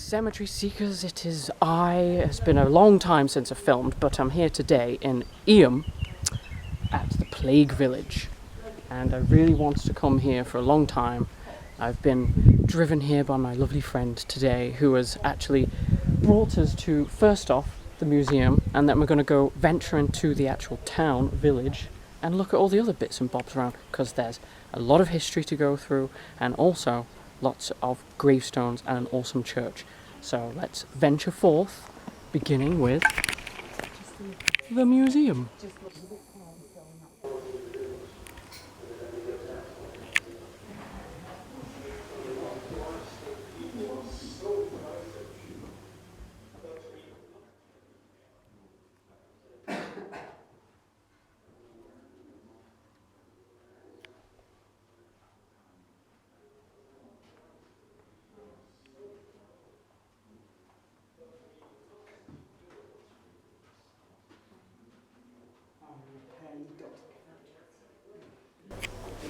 Cemetery Seekers, it is I. It's been a long time since I filmed, but I'm here today in Eyam at the Plague Village. And I really wanted to come here for a long time. I've been driven here by my lovely friend today, who has actually brought us to, first off, the museum, and then we're going to go venture into the actual town, village, and look at all the other bits and bobs around, because there's a lot of history to go through, and also lots of gravestones and an awesome church. So let's venture forth, beginning with the museum.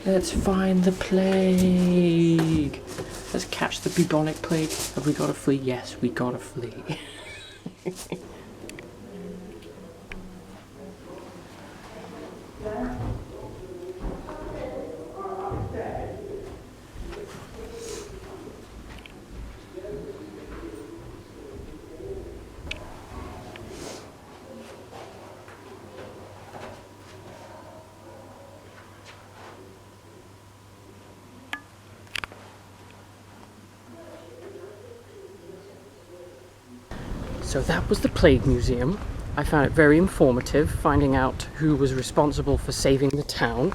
Let's find the plague. Let's catch the bubonic plague. Have we got a flea? Yes, we got a flea. So that was the Plague Museum. I found it very informative, finding out who was responsible for saving the town.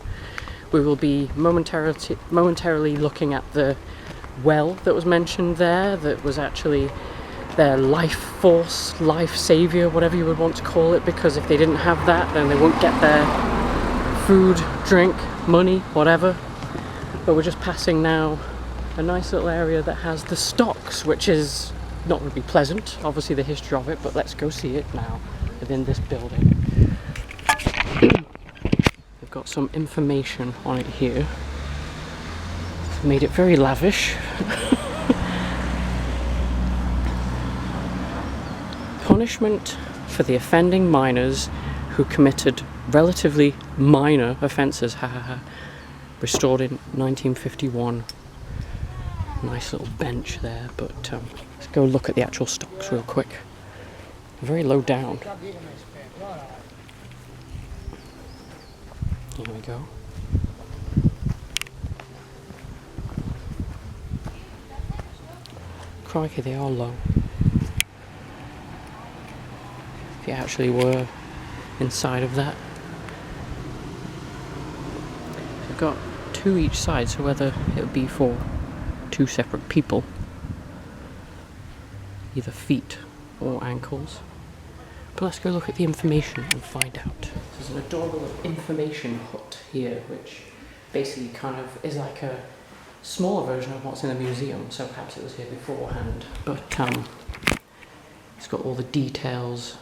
We will be momentarily looking at the well that was mentioned there, that was actually their life force, life saviour, whatever you would want to call it, because if they didn't have that, then they wouldn't get their food, drink, money, whatever. But we're just passing now a nice little area that has the stocks, which is not going to be pleasant, obviously the history of it, but let's go see it now within this building. They've got some information on it here. They've made it very lavish. Punishment for the offending miners who committed relatively minor offences. Restored in 1951. Nice little bench there, but let's go look at the actual stocks real quick. Very low down. Here we go. Crikey, they are low. If you actually were inside of that. They've got two each side, so whether it would be for two separate people, either feet or ankles. But let's go look at the information and find out. There's an adorable information hut here, which basically kind of is like a smaller version of what's in the museum, so perhaps it was here beforehand. But it's got all the details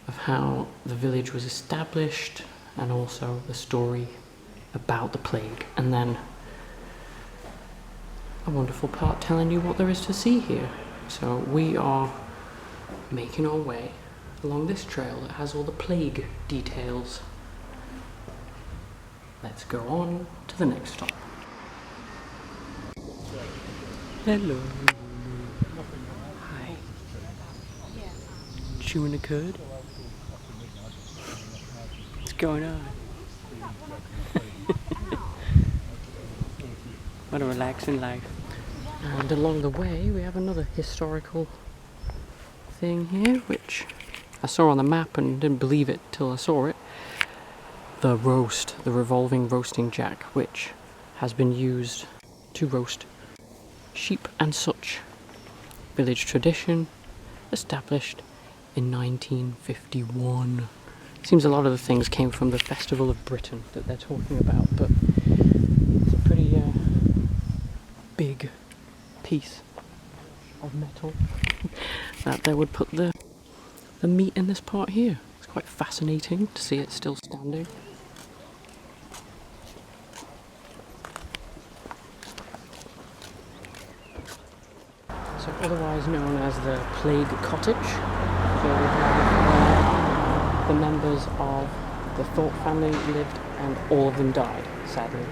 of how the village was established, and also the story about the plague, and then a wonderful part telling you what there is to see here. So we are making our way along this trail that has all the plague details. Let's go on to the next stop. Hello. Hi. Chewing a cud? What's going on? What a relaxing life. And along the way we have another historical thing here, which I saw on the map and didn't believe it till I saw it. The revolving roasting jack, which has been used to roast sheep and such. Village tradition, established in 1951. Seems a lot of the things came from the Festival of Britain that they're talking about, but it's a pretty big piece of metal that they would put the meat in this part here. It's quite fascinating to see it still standing. so otherwise known as the Plague Cottage. So we have the members of the Thorpe family lived, and all of them died, sadly.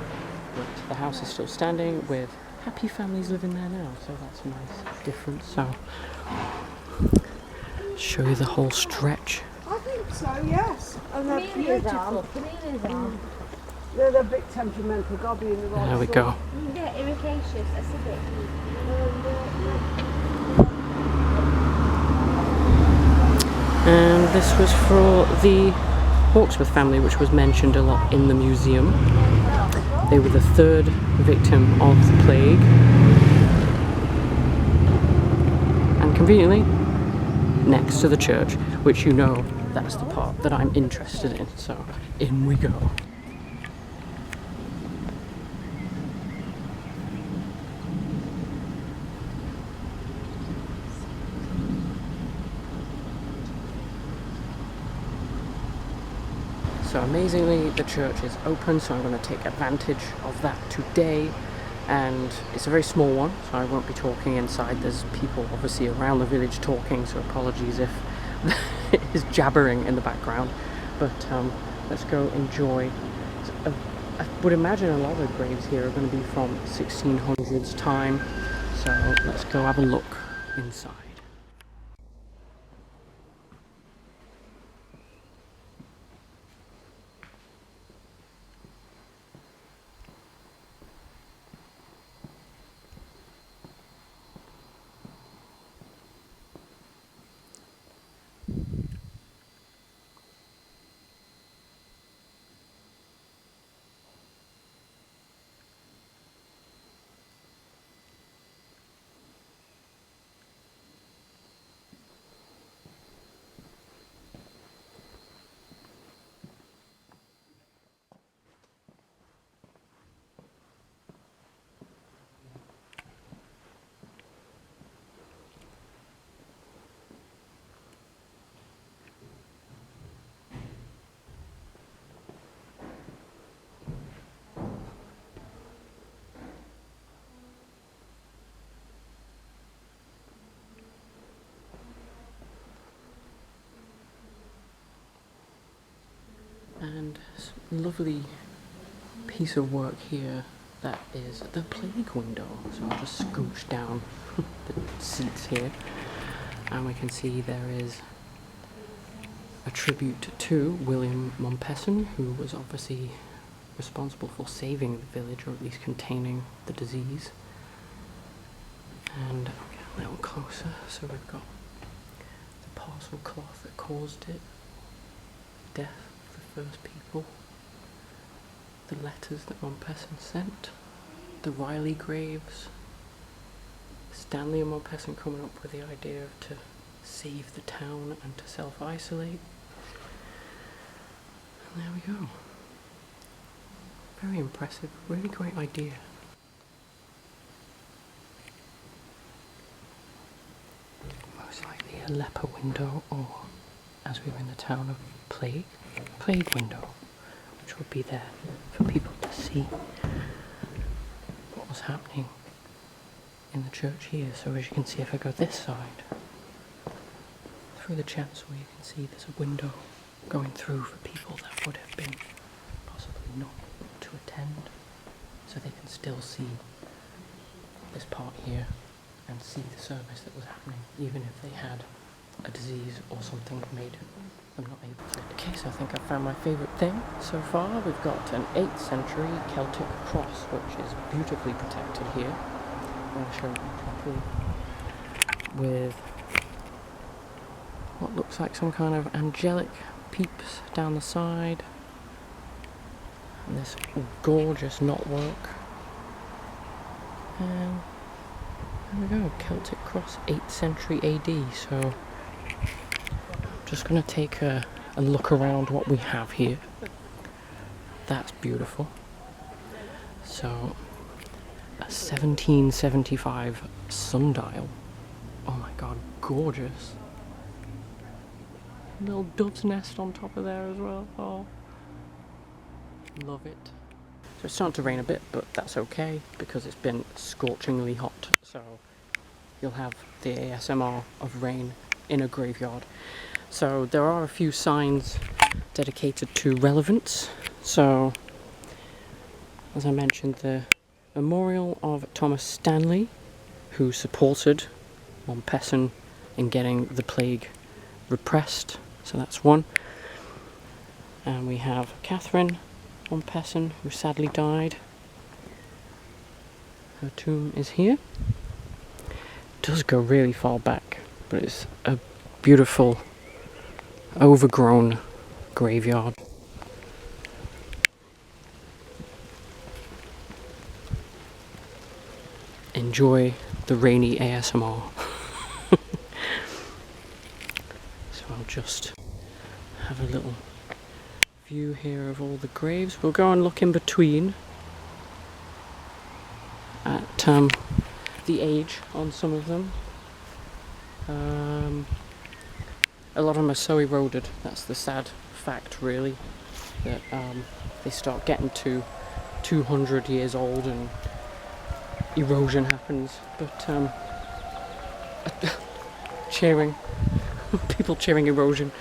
But the house is still standing with happy families living there now, so that's a nice difference. So, show you the whole stretch. I think so, yes. And they're beautiful. They're a bit temperamental, gotta be in the right There we sort. go. Yeah, ericaceous, acidic. And this was for the Hawksworth family, which was mentioned a lot in the museum. They were the third victim of the plague. And conveniently, next to the church, which you know, that's the part that I'm interested in. So, in we go. So amazingly, the church is open, so I'm going to take advantage of that today. And it's a very small one, so I won't be talking inside. There's people obviously around the village talking, so apologies if it is jabbering in the background. But let's go enjoy. I would imagine a lot of the graves here are going to be from 1600s time, so let's go have a look inside. And lovely piece of work here, that is the plague window. So I'll just scooch down the seats here, and we can see there is a tribute to William Mompesson, who was obviously responsible for saving the village, or at least containing the disease. And I'll get a little closer. So we've got the parcel cloth that caused it, death of the first people, the letters that Mompesson sent, the Riley graves, Stanley and Mompesson coming up with the idea to save the town and to self-isolate. And there we go. Very impressive, really great idea. Most likely a leper window, or as we were in the town of Plague window, which would be there for people to see what was happening in the church here. So as you can see, if I go this side, through the chancel, you can see there's a window going through for people that would have been possibly not to attend, so they can still see this part here and see the service that was happening, even if they had a disease or something that made them not able to. Okay, so I think I found my favourite thing so far. We've got an 8th century Celtic cross, which is beautifully protected here. I'm going to show you properly, with what looks like some kind of angelic peeps down the side, and this gorgeous knotwork. And there we go, Celtic cross, 8th century AD. So I'm just going to take a look around what we have here. That's beautiful. So a 1775 sundial. Oh my god, gorgeous. Little dove's nest on top of there as well. Oh, love it. So it's starting to rain a bit, but that's okay because it's been scorchingly hot. So you'll have the ASMR of rain in a graveyard. So there are a few signs dedicated to relevance. So, as I mentioned, the memorial of Thomas Stanley, who supported Montpesson in getting the plague repressed. So that's one. And we have Catherine Montpesson, who sadly died. Her tomb is here. It does go really far back, but it's a beautiful, overgrown graveyard. Enjoy the rainy ASMR. So I'll just have a little view here of all the graves. We'll go and look in between at the age on some of them. A lot of them are so eroded. That's the sad fact, really, that they start getting to 200 years old and erosion happens. But cheering, people cheering erosion.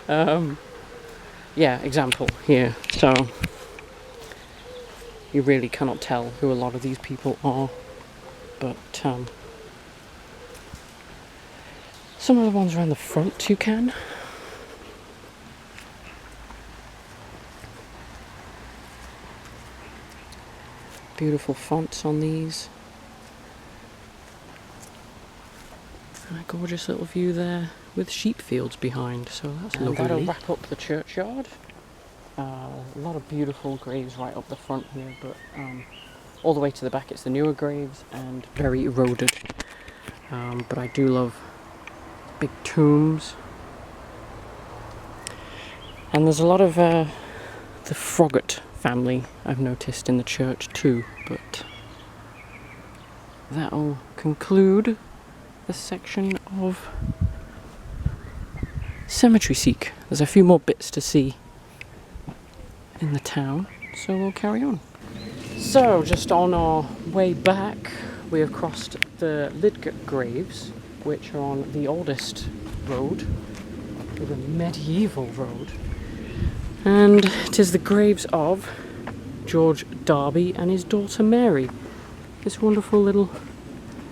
Yeah, example here. So you really cannot tell who a lot of these people are, but some of the ones around the front you can. Beautiful fonts on these. And a gorgeous little view there with sheep fields behind, so that's lovely. That'll wrap up the churchyard. A lot of beautiful graves right up the front here, but all the way to the back it's the newer graves and very eroded. But I do love big tombs. And there's a lot of the Froggatt family I've noticed in the church too, but that'll conclude this section of Cemetery Seek. There's a few more bits to see in the town, so we'll carry on. So, just on our way back, we have crossed the Lidgett graves, which are on the oldest road, the medieval road, and it is the graves of George Darby and his daughter Mary. This wonderful little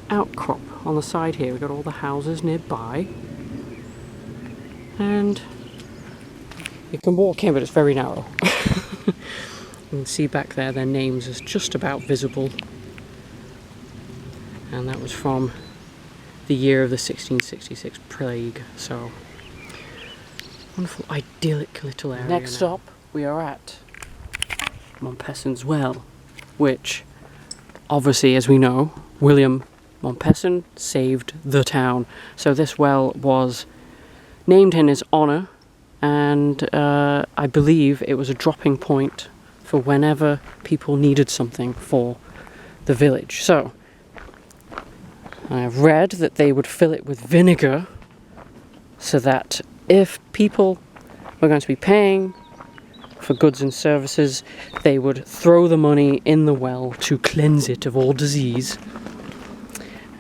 outcrop on the side here. We've got all the houses nearby, and you can walk in, but it's very narrow. You can see back there their names is just about visible, and that was from the year of the 1666 plague. So wonderful, idyllic little area. Next stop, we are at Montpesson's Well, which obviously, as we know, William Montpesson saved the town. So this well was named in his honour, and I believe it was a dropping point for whenever people needed something for the village. So I have read that they would fill it with vinegar so that if people were going to be paying for goods and services, they would throw the money in the well to cleanse it of all disease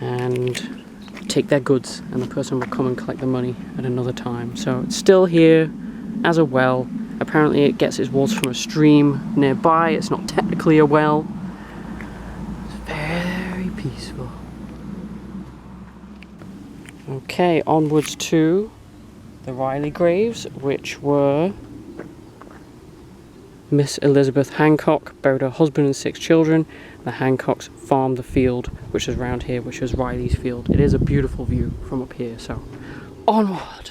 and take their goods, and the person would come and collect the money at another time. So it's still here as a well. Apparently it gets its water from a stream nearby. It's not technically a well. It's very peaceful. Okay, onwards to the Riley graves, which were Miss Elizabeth Hancock buried her husband and 6 children. The Hancocks farmed the field, which is around here, which is Riley's field. It is a beautiful view from up here, so onward!